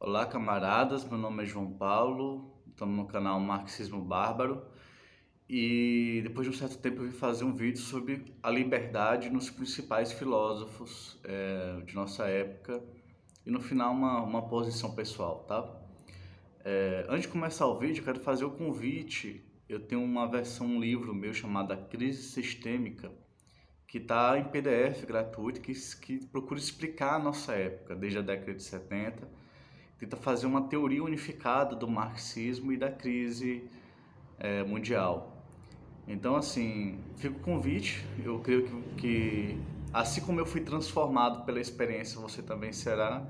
Olá, camaradas. Meu nome é João Paulo. Estamos no canal Marxismo Bárbaro. E depois de um certo tempo eu vim fazer um vídeo sobre a liberdade nos principais filósofos de nossa época. E no final uma posição pessoal, tá? Antes de começar o vídeo, eu quero fazer o convite. Eu tenho uma versão, um livro meu chamado A Crise Sistêmica, que está em PDF gratuito, que procura explicar a nossa época, desde a década de 70. Tenta fazer uma teoria unificada do marxismo e da crise mundial. Então, assim, fica o convite. Eu creio que assim como eu fui transformado pela experiência, você também será.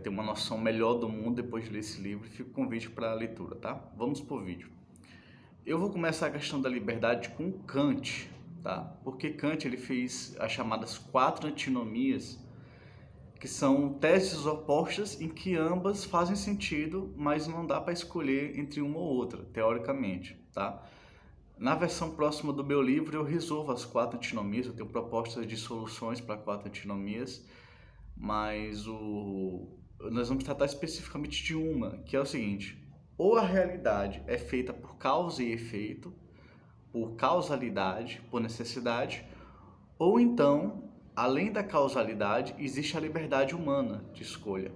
Ter uma noção melhor do mundo depois de ler esse livro. Fica o convite para a leitura, tá? Vamos pro vídeo. Eu vou começar a questão da liberdade com Kant, tá? Porque Kant ele fez as chamadas quatro antinomias, que são teses opostas em que ambas fazem sentido, mas não dá para escolher entre uma ou outra, teoricamente, tá? Na versão próxima do meu livro eu resolvo as quatro antinomias, eu tenho propostas de soluções para quatro antinomias, mas nós vamos tratar especificamente de uma, que é o seguinte: ou a realidade é feita por causa e efeito, por causalidade, por necessidade, ou então, além da causalidade, existe a liberdade humana de escolha,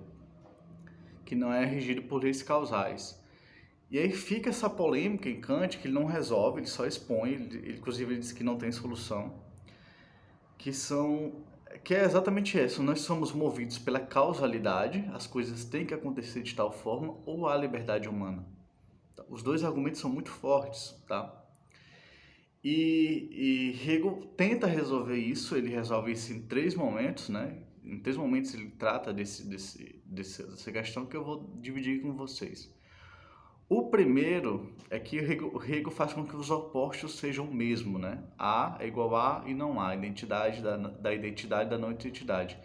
que não é regida por leis causais. E aí fica essa polêmica em Kant, que ele não resolve, ele só expõe, inclusive ele diz que não tem solução, que é exatamente isso: nós somos movidos pela causalidade, as coisas têm que acontecer de tal forma, ou há liberdade humana. Os dois argumentos são muito fortes, tá? E Hegel tenta resolver isso, ele resolve isso em três momentos, né? Em três momentos ele trata dessa questão que eu vou dividir com vocês. O primeiro é que Hegel faz com que os opostos sejam o mesmo, né? A é igual a e não há, identidade da identidade da não identidade.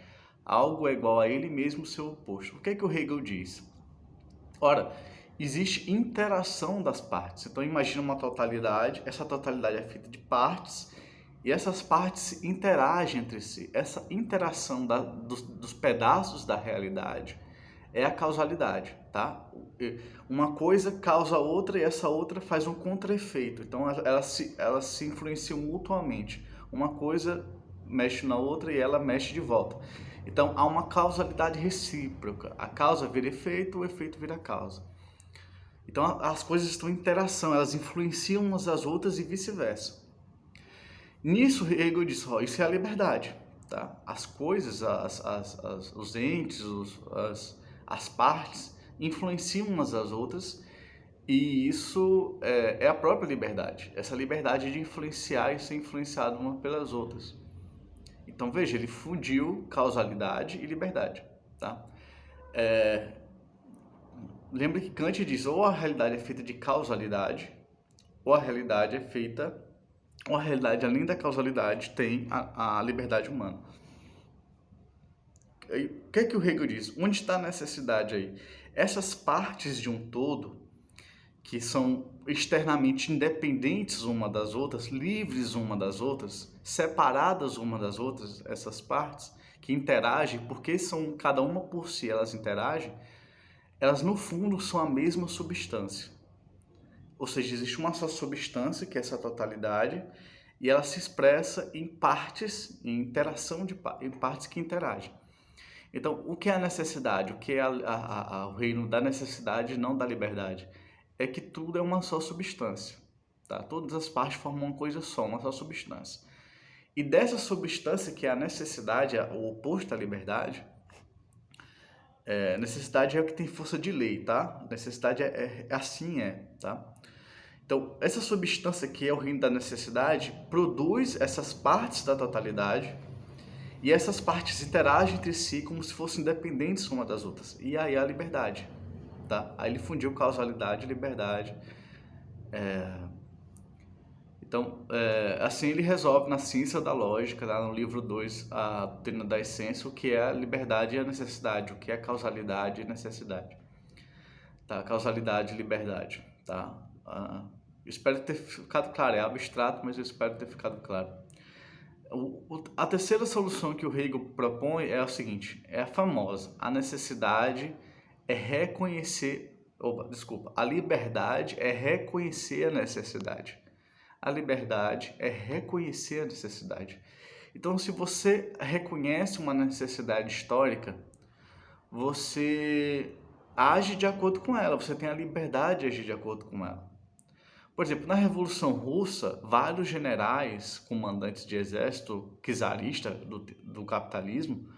Algo é igual a ele mesmo, seu oposto. O que é que o Hegel diz? Ora, existe interação das partes. Então imagina uma totalidade, essa totalidade é feita de partes e essas partes interagem entre si. Essa interação dos pedaços da realidade é a causalidade, tá? Uma coisa causa outra e essa outra faz um contra-efeito. Então elas se influenciam mutuamente. Uma coisa mexe na outra e ela mexe de volta. Então há uma causalidade recíproca. A causa vira efeito, o efeito vira causa. Então as coisas estão em interação, elas influenciam umas às outras e vice-versa. Nisso Hegel diz: ó, isso é a liberdade, tá? As coisas, os entes, as partes influenciam umas às outras e isso é a própria liberdade. Essa liberdade de influenciar e ser influenciado uma pelas outras. Então veja, ele fundiu causalidade e liberdade, tá? Lembre que Kant diz: ou a realidade é feita de causalidade, ou a realidade é feita, ou a realidade além da causalidade tem a liberdade humana. O que é que o Hegel diz? Onde está a necessidade aí? Essas partes de um todo, que são externamente independentes uma das outras, livres uma das outras, separadas uma das outras, essas partes que interagem, porque são cada uma por si, elas interagem, elas no fundo são a mesma substância. Ou seja, existe uma só substância, que é essa totalidade, e ela se expressa em partes, em interação em partes que interagem. Então, o que é a necessidade? O que é o reino da necessidade e não da liberdade? É que tudo é uma só substância, tá? Todas as partes formam uma coisa só, uma só substância. E dessa substância, que é a necessidade, o oposto à liberdade, necessidade é o que tem força de lei, tá? Necessidade assim, tá? Então, essa substância que é o reino da necessidade produz essas partes da totalidade e essas partes interagem entre si como se fossem independentes uma das outras. E aí a liberdade, tá? Aí ele fundiu causalidade e liberdade. Então, assim ele resolve na Ciência da Lógica, lá no livro 2, a doutrina da essência, o que é a liberdade e a necessidade, o que é a causalidade e necessidade. Tá? Causalidade e liberdade, tá? Espero ter ficado claro, é abstrato, mas eu espero ter ficado claro. A terceira solução que o Hegel propõe é a seguinte: é a famosa: a necessidade é reconhecer, a liberdade é reconhecer a necessidade. A liberdade é reconhecer a necessidade. Então, se você reconhece uma necessidade histórica, você age de acordo com ela, você tem a liberdade de agir de acordo com ela. Por exemplo, na Revolução Russa, vários generais, comandantes de exército czarista do capitalismo,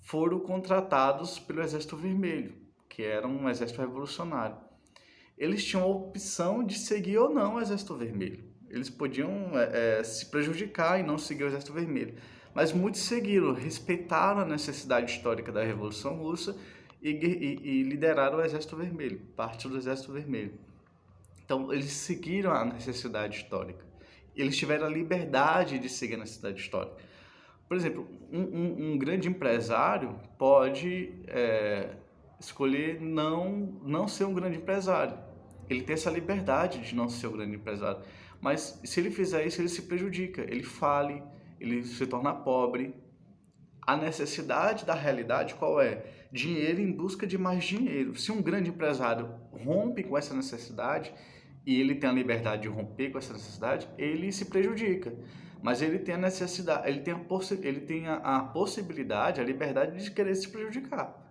foram contratados pelo Exército Vermelho, que era um exército revolucionário. Eles tinham a opção de seguir ou não o Exército Vermelho. Eles podiam se prejudicar e não seguir o Exército Vermelho. Mas muitos seguiram, respeitaram a necessidade histórica da Revolução Russa e lideraram o Exército Vermelho, parte do Exército Vermelho. Então, eles seguiram a necessidade histórica. Eles tiveram a liberdade de seguir a necessidade histórica. Por exemplo, um grande empresário pode escolher não ser um grande empresário. Ele tem essa liberdade de não ser um grande empresário. Mas se ele fizer isso, ele se prejudica, ele fale, ele se torna pobre. A necessidade da realidade qual é? Dinheiro em busca de mais dinheiro. Se um grande empresário rompe com essa necessidade e ele tem a liberdade de romper com essa necessidade, ele se prejudica. Mas ele tem a necessidade, ele tem a possibilidade, a liberdade de querer se prejudicar.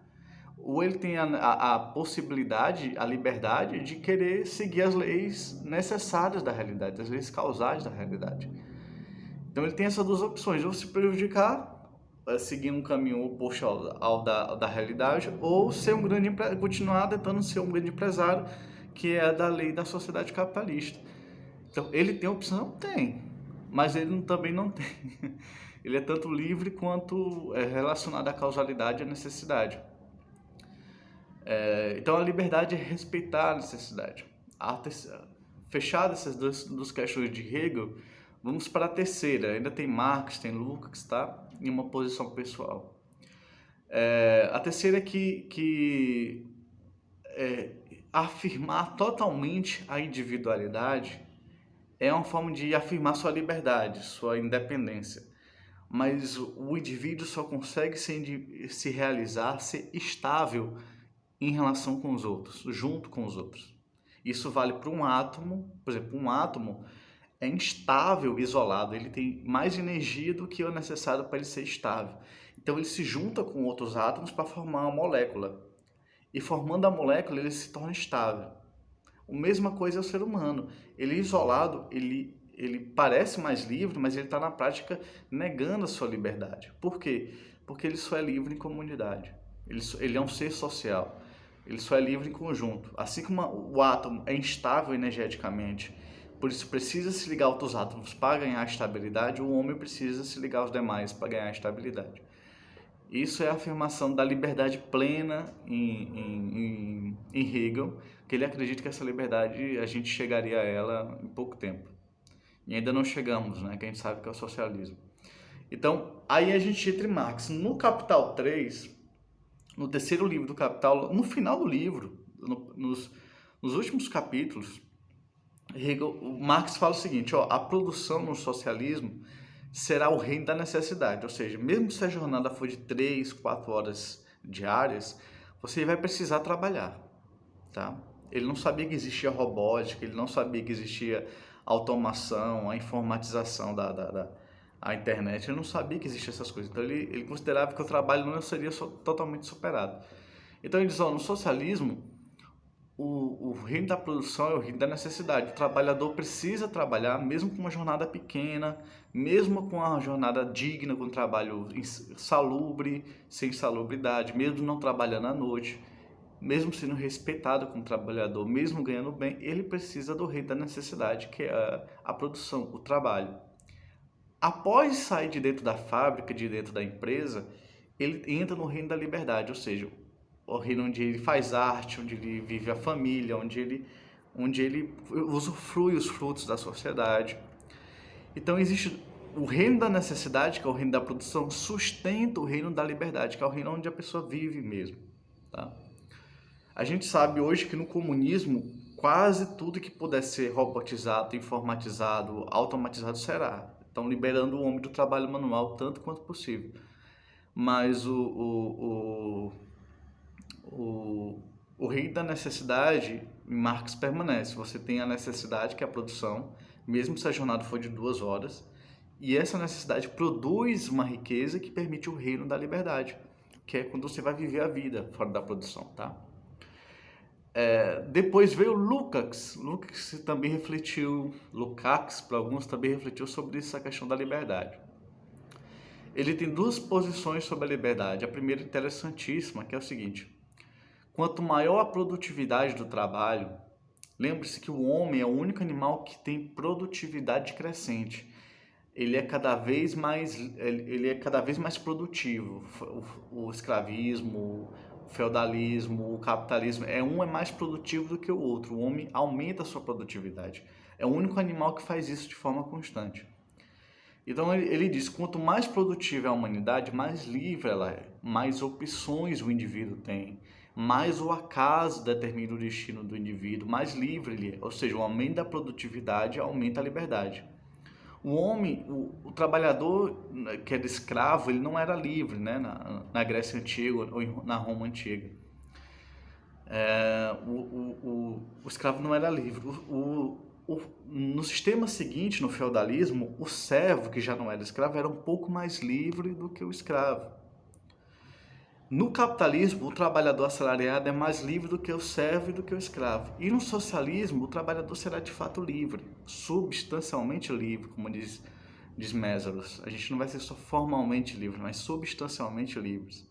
Ou ele tem a possibilidade, a liberdade de querer seguir as leis necessárias da realidade, as leis causais da realidade. Então ele tem essas duas opções, ou se prejudicar, seguindo um caminho oposto ao da realidade, ou ser um grande continuar tentando ser um grande empresário, que é da lei da sociedade capitalista. Então ele tem opção? Tem, mas ele também não tem. Ele é tanto livre quanto relacionado à causalidade e à necessidade. Então a liberdade é respeitar a necessidade. Fechado essas duas questões de Hegel, vamos para a terceira. Ainda tem Marx, tem Lukács, tá? Em uma posição pessoal. A terceira é que afirmar totalmente a individualidade é uma forma de afirmar sua liberdade, sua independência. Mas o indivíduo só consegue se realizar, ser estável em relação com os outros, junto com os outros. Isso vale para um átomo. Por exemplo, um átomo é instável isolado, ele tem mais energia do que o necessário para ele ser estável. Então ele se junta com outros átomos para formar uma molécula. E formando a molécula, ele se torna estável. A mesma coisa é o ser humano. Ele isolado, ele parece mais livre, mas ele está na prática negando a sua liberdade. Por quê? Porque ele só é livre em comunidade. Ele é um ser social. Ele só é livre em conjunto. Assim como o átomo é instável energeticamente, por isso precisa se ligar a outros átomos para ganhar estabilidade, o homem precisa se ligar aos demais para ganhar estabilidade. Isso é a afirmação da liberdade plena em Hegel, que ele acredita que essa liberdade a gente chegaria a ela em pouco tempo. E ainda não chegamos, né? Que a gente sabe que é o socialismo. Então, aí a gente entra em Marx. No Capital 3, no terceiro livro do Capital, no final do livro, nos últimos capítulos, Marx fala o seguinte, a produção no socialismo será o reino da necessidade, ou seja, mesmo se a jornada for de 3, 4 horas diárias, você vai precisar trabalhar, tá? Ele não sabia que existia robótica, ele não sabia que existia automação, a informatização a internet, ele não sabia que existiam essas coisas, então ele considerava que o trabalho não seria totalmente superado. Então ele diz, no socialismo, o reino da produção é o reino da necessidade. O trabalhador precisa trabalhar, mesmo com uma jornada pequena, mesmo com uma jornada digna, com um trabalho insalubre, sem salubridade, mesmo não trabalhando à noite, mesmo sendo respeitado como trabalhador, mesmo ganhando bem, ele precisa do reino da necessidade, que é a produção, o trabalho. Após sair de dentro da fábrica, de dentro da empresa, ele entra no reino da liberdade, ou seja, o reino onde ele faz arte, onde ele vive a família, onde ele usufrui os frutos da sociedade. Então existe o reino da necessidade, que é o reino da produção, sustenta o reino da liberdade, que é o reino onde a pessoa vive mesmo, tá? A gente sabe hoje que no comunismo quase tudo que puder ser robotizado, informatizado, automatizado será. Estão liberando o homem do trabalho manual tanto quanto possível. Mas O rei da necessidade, em Marx, permanece. Você tem a necessidade, que é a produção, mesmo se a jornada for de 2 horas, e essa necessidade produz uma riqueza que permite o reino da liberdade, que é quando você vai viver a vida fora da produção, tá? Depois veio Lukács. Lukács também refletiu, Lukács para alguns também refletiu sobre essa questão da liberdade. Ele tem duas posições sobre a liberdade. A primeira interessantíssima, que é o seguinte: quanto maior a produtividade do trabalho, lembre-se que o homem é o único animal que tem produtividade crescente. Ele é cada vez mais produtivo. O escravismo, o feudalismo, o capitalismo, um é mais produtivo do que o outro. O homem aumenta a sua produtividade. É o único animal que faz isso de forma constante. Então ele diz: quanto mais produtiva é a humanidade, mais livre ela é, mais opções o indivíduo tem, mais o acaso determina o destino do indivíduo, mais livre ele é. Ou seja, o aumento da produtividade aumenta a liberdade. O homem, o trabalhador que era escravo, ele não era livre, né? Na Grécia Antiga ou na Roma Antiga. O escravo não era livre. No sistema seguinte, no feudalismo, o servo, que já não era escravo, era um pouco mais livre do que o escravo. No capitalismo, o trabalhador assalariado é mais livre do que o servo e do que o escravo. E no socialismo, o trabalhador será de fato livre, substancialmente livre, como diz Mésaros. A gente não vai ser só formalmente livre, mas substancialmente livres.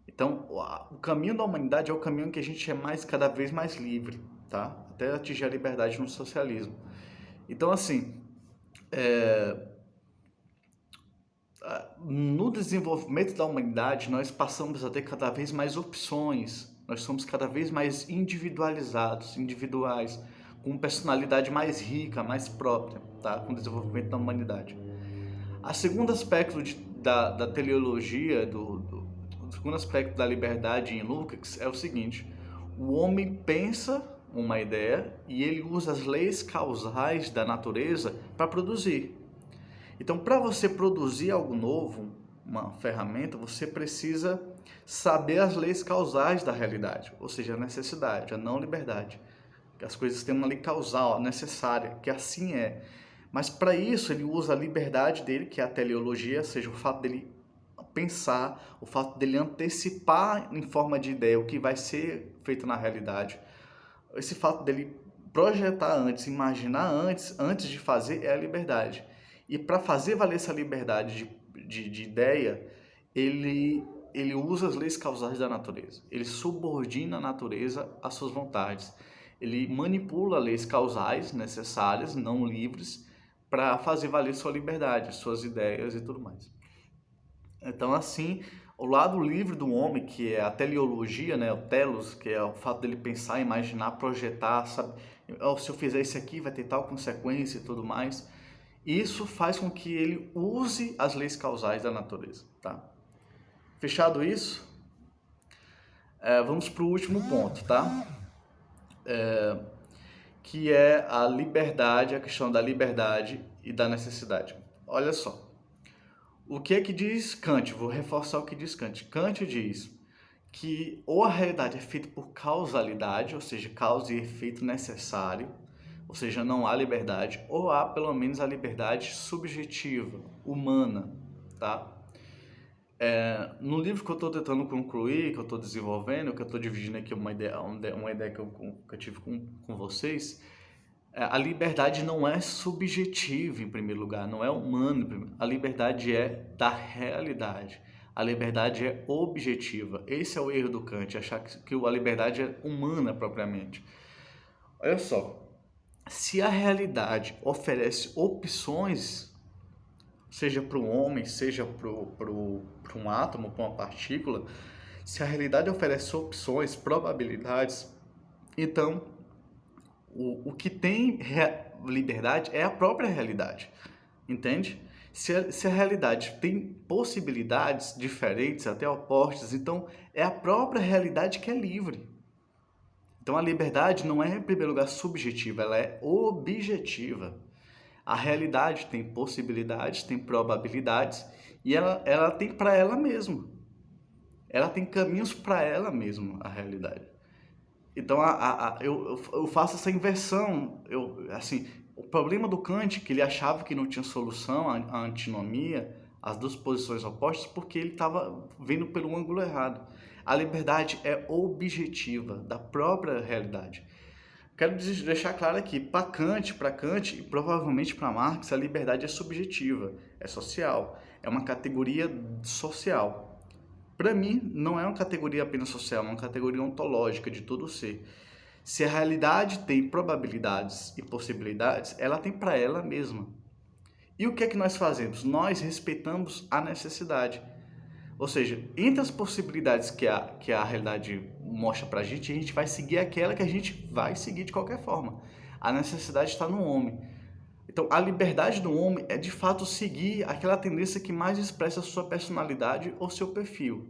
Então, o caminho da humanidade é o caminho que a gente é cada vez mais livre, tá? Até atingir a liberdade no socialismo. Então, assim, no desenvolvimento da humanidade, nós passamos a ter cada vez mais opções, nós somos cada vez mais individuais, com personalidade mais rica, mais própria, tá? Com o desenvolvimento da humanidade. O segundo aspecto da teleologia, o segundo aspecto da liberdade em Lukács é o seguinte: o homem pensa uma ideia e ele usa as leis causais da natureza para produzir. Então, para você produzir algo novo, uma ferramenta, você precisa saber as leis causais da realidade, ou seja, a necessidade, a não liberdade. As coisas têm uma lei causal necessária, que assim é. Mas para isso ele usa a liberdade dele, que é a teleologia, ou seja, o fato dele pensar, o fato dele antecipar em forma de ideia o que vai ser feito na realidade. Esse fato dele projetar antes, imaginar antes de fazer, é a liberdade. E para fazer valer essa liberdade de ideia, ele usa as leis causais da natureza. Ele subordina a natureza às suas vontades. Ele manipula leis causais necessárias, não livres, para fazer valer sua liberdade, suas ideias e tudo mais. Então, assim, o lado livre do homem, que é a teleologia, né, o telos, que é o fato dele pensar, imaginar, projetar, sabe? Se eu fizer isso aqui, vai ter tal consequência e tudo mais. Isso faz com que ele use as leis causais da natureza, tá? Fechado isso, vamos para o último ponto, tá? Que é a liberdade, a questão da liberdade e da necessidade. Olha só, o que é que diz Kant? Vou reforçar o que diz Kant. Kant diz que ou a realidade é feita por causalidade, ou seja, causa e efeito necessário, ou seja, não há liberdade, ou há pelo menos a liberdade subjetiva, humana, tá? No livro que eu estou tentando concluir, que eu estou desenvolvendo, que eu estou dividindo aqui uma ideia que eu tive com vocês, a liberdade não é subjetiva em primeiro lugar, não é humana. A liberdade é da realidade. A liberdade é objetiva. Esse é o erro do Kant, achar que a liberdade é humana propriamente. Olha só, se a realidade oferece opções, seja para um homem, seja para um átomo, para uma partícula, se a realidade oferece opções, probabilidades, então o que tem liberdade é a própria realidade, entende? Se a realidade tem possibilidades diferentes, até opostas, então é a própria realidade que é livre. Então a liberdade não é, em primeiro lugar, subjetiva, ela é objetiva. A realidade tem possibilidades, tem probabilidades e ela tem para ela mesma. Ela tem caminhos para ela mesma, a realidade. Então, eu faço essa inversão. Assim, o problema do Kant, que ele achava que não tinha solução à antinomia, as duas posições opostas, porque ele estava vendo pelo ângulo errado. A liberdade é objetiva da própria realidade. Quero deixar claro aqui, para Kant e provavelmente para Marx, a liberdade é subjetiva, é social, é uma categoria social. Para mim, não é uma categoria apenas social, é uma categoria ontológica de todo ser. Se a realidade tem probabilidades e possibilidades, ela tem para ela mesma. E o que é que nós fazemos? Nós respeitamos a necessidade. Ou seja, entre as possibilidades que a realidade mostra pra gente, a gente vai seguir aquela que a gente vai seguir de qualquer forma. A necessidade está no homem. Então, a liberdade do homem é de fato seguir aquela tendência que mais expressa a sua personalidade ou seu perfil.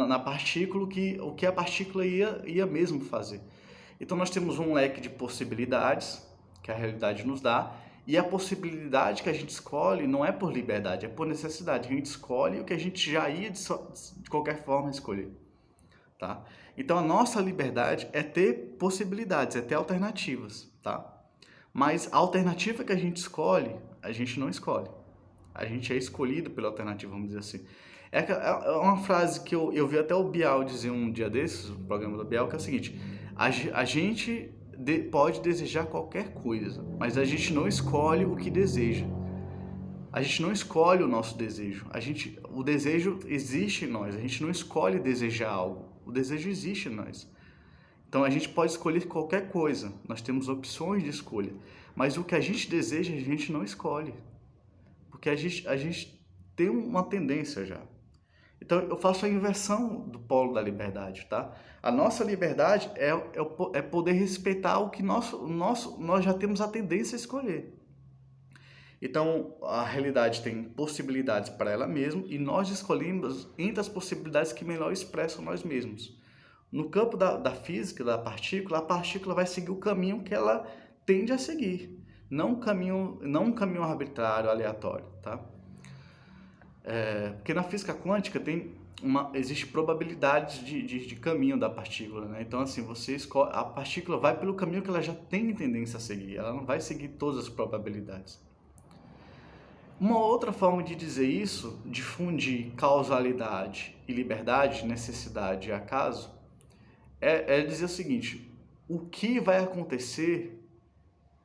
Na partícula, o que a partícula ia mesmo fazer. Então, nós temos um leque de possibilidades que a realidade nos dá, e a possibilidade que a gente escolhe não é por liberdade, é por necessidade. A gente escolhe o que a gente já ia de qualquer forma escolher. Tá? Então a nossa liberdade é ter possibilidades, é ter alternativas. Tá? Mas a alternativa que a gente escolhe, a gente não escolhe. A gente é escolhido pela alternativa, vamos dizer assim. É uma frase que eu vi até o Bial dizer um dia desses, o programa do Bial, que é o seguinte: a gente pode desejar qualquer coisa, mas a gente não escolhe o que deseja. A gente não escolhe o nosso desejo. O desejo existe em nós. A gente não escolhe desejar algo. O desejo existe em nós. Então a gente pode escolher qualquer coisa. Nós temos opções de escolha. Mas o que a gente deseja, a gente não escolhe. Porque a gente tem uma tendência já. Então eu faço a inversão do polo da liberdade, tá? A nossa liberdade é poder respeitar o que nós já temos a tendência a escolher. Então a realidade tem possibilidades para ela mesma e nós escolhemos entre as possibilidades que melhor expressam nós mesmos. No campo da física, da partícula, a partícula vai seguir o caminho que ela tende a seguir, não um caminho arbitrário, aleatório, tá? Porque na física quântica existe probabilidade de caminho da partícula, né? Então, assim, a partícula vai pelo caminho que ela já tem tendência a seguir, ela não vai seguir todas as probabilidades. Uma outra forma de dizer isso, de fundir causalidade e liberdade, necessidade e acaso, é dizer o seguinte: o que vai acontecer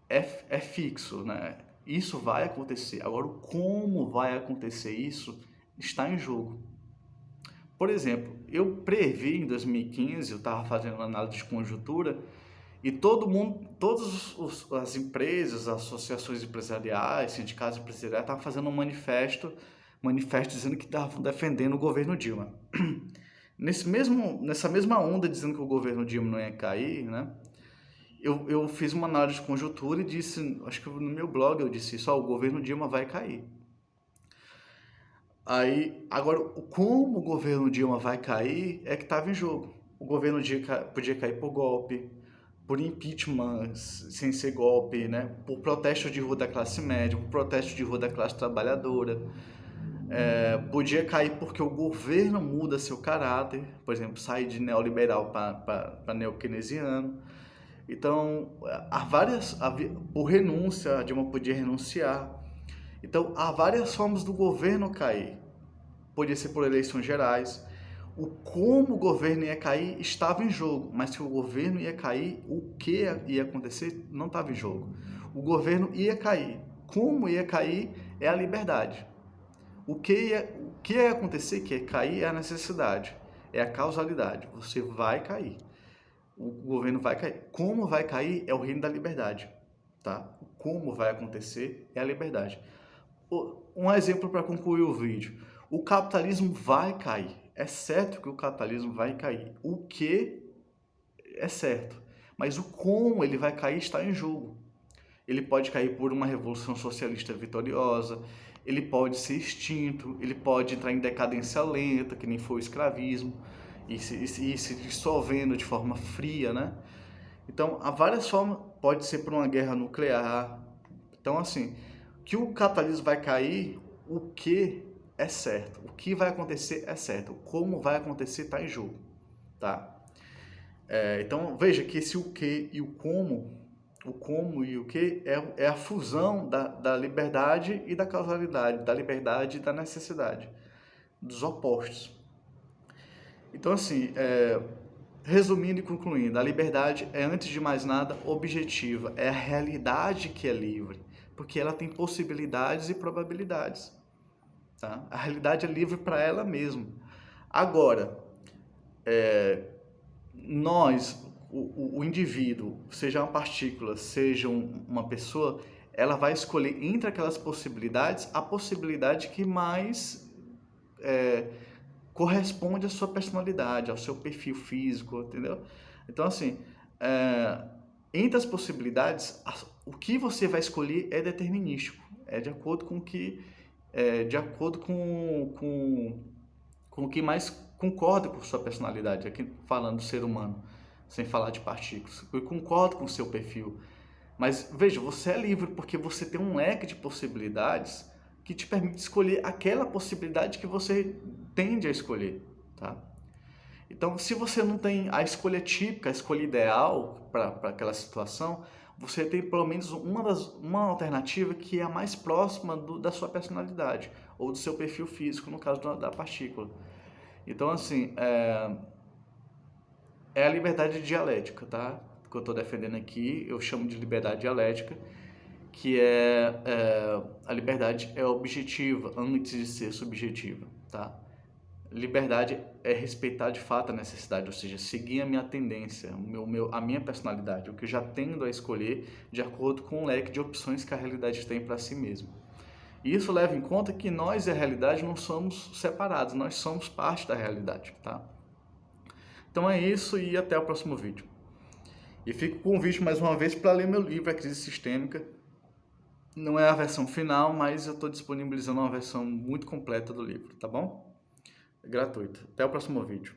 é fixo, né? Isso vai acontecer. Agora, como vai acontecer isso está em jogo. Por exemplo, eu previ em 2015, eu estava fazendo uma análise de conjuntura e todas as empresas, associações empresariais, sindicatos empresariais estavam fazendo um manifesto dizendo que estavam defendendo o governo Dilma. Nessa mesma onda dizendo que o governo Dilma não ia cair, né? Eu fiz uma análise de conjuntura e disse, acho que no meu blog eu disse isso, o governo Dilma vai cair. Agora, como o governo Dilma vai cair é que estava em jogo. O governo Dilma podia cair por golpe, por impeachment sem ser golpe, né? Por protesto de rua da classe média, por protesto de rua da classe trabalhadora. Podia cair porque o governo muda seu caráter, por exemplo, sair de neoliberal para neokeynesiano. Então, por renúncia, a Dilma podia renunciar. Então, há várias formas do governo cair. Podia ser por eleições gerais. Como o governo ia cair estava em jogo, mas se o governo ia cair, o que ia acontecer não estava em jogo. O governo ia cair. Como ia cair é a liberdade. O que ia acontecer, que ia cair, é a necessidade, é a causalidade. Você vai cair. O governo vai cair. Como vai cair é o reino da liberdade, tá? Como vai acontecer é a liberdade. Um exemplo para concluir o vídeo. O capitalismo vai cair. É certo que o capitalismo vai cair. O que é certo. Mas o como ele vai cair está em jogo. Ele pode cair por uma revolução socialista vitoriosa, ele pode ser extinto, ele pode entrar em decadência lenta, que nem foi o escravismo, e se dissolvendo de forma fria, né? Então, há várias formas, pode ser por uma guerra nuclear. Então, assim, que o capitalismo vai cair, o que é certo, o que vai acontecer é certo, como vai acontecer está em jogo, tá? Então, veja que esse o que e o como e o que é a fusão da liberdade e da causalidade, da liberdade e da necessidade, dos opostos. Então, assim, resumindo e concluindo, a liberdade é, antes de mais nada, objetiva. É a realidade que é livre, porque ela tem possibilidades e probabilidades. Tá? A realidade é livre para ela mesma. Agora, nós, o indivíduo, seja uma partícula, seja uma pessoa, ela vai escolher entre aquelas possibilidades a possibilidade que mais corresponde à sua personalidade, ao seu perfil físico, entendeu? Então, assim, entre as possibilidades, o que você vai escolher é determinístico, é de acordo com o que, de acordo com o que mais concorda com sua personalidade, aqui falando do ser humano, sem falar de partículas, eu concordo com o seu perfil, mas veja, você é livre porque você tem um leque de possibilidades que te permite escolher aquela possibilidade que você tende a escolher, tá? Então, se você não tem a escolha típica, a escolha ideal para aquela situação, você tem pelo menos uma alternativa que é a mais próxima da sua personalidade ou do seu perfil físico, no caso da partícula. Então, assim, é a liberdade dialética, tá? Que eu estou defendendo aqui, eu chamo de liberdade dialética, que a liberdade é objetiva antes de ser subjetiva, tá? Liberdade é respeitar de fato a necessidade, ou seja, seguir a minha tendência, a minha personalidade, o que eu já tendo a escolher de acordo com o leque de opções que a realidade tem para si mesma. E isso leva em conta que nós e a realidade não somos separados, nós somos parte da realidade, tá? Então é isso e até o próximo vídeo. E fico com o convite mais uma vez para ler meu livro, A Crise Sistêmica. Não é a versão final, mas eu estou disponibilizando uma versão muito completa do livro, tá bom? É gratuito. Até o próximo vídeo.